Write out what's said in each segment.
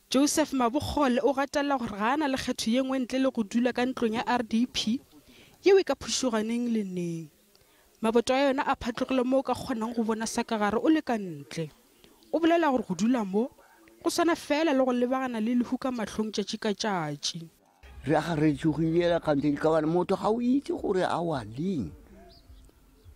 Joseph Mabogole o gatela gore ga ana le kgetho ye nngwe ntle le go dula ka ntlong ya RDP yeo e ka phušoganeng le neng. Maboto a yona a phatlogile mo o ka kgonang go bona sakagare o le ka ntle. O bolela gore go dula mo go swana fela le go lebagana le lehu ka matlhong tšatši ka tšatši. Re a re tšhogilela kganteng ka bana motho ga o itse gore a wa leng.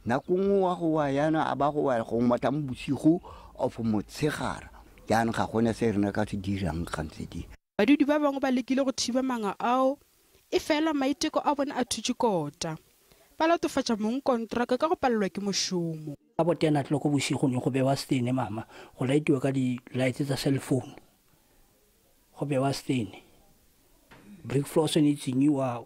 Nako nngwe wa go wa yana a ba go wa go mata mo bosigo of motshegara. Yana ga gona se rena ka se dirang gantse di. Badudi ba bangwe ba lekile go thiba manga ao e fela maiteko a bona a thutse kota. Ba latofatša mong kontraka ka go palelwa ke mošomo. Ka botena tloko bosigo ne go bewa stene mama go laitiwa ka di lights tsa cell phone. Go bewa stene. Brick floors ne tsenyiwa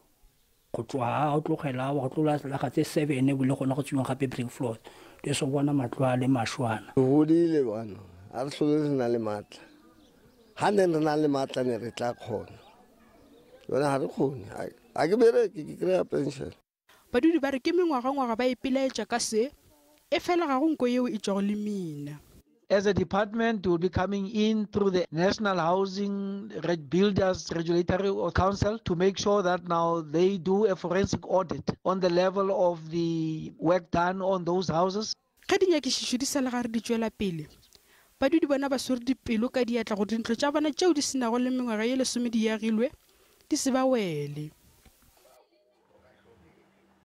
go tswa o tlogela wa go tlola la ga tse 7 e bile gona go tswiwa gape brick floors. Le so bona matlo le mashwana. Go dile bana a re hlole rena le matla. Ha ne rena le matla ne re tla khona. Yona ha re khone. A ke bere ke kry-a pension. Badudi ba re ke mengwaga ba ipelaetša ka se e fela ga go nko yeo e tšwago le mina. As a department, we will be coming in through the National Housing Builders Regulatory Council to make sure that now they do a forensic audit on the level of the work done on those houses. Ga di nyakišišo di sa le gare di tšwela pele, badudi bona ba swere dipelo ka diatla go dintlo tša bona tšeo di senago le mengwaga ye 10 di agilwe di se ba wele.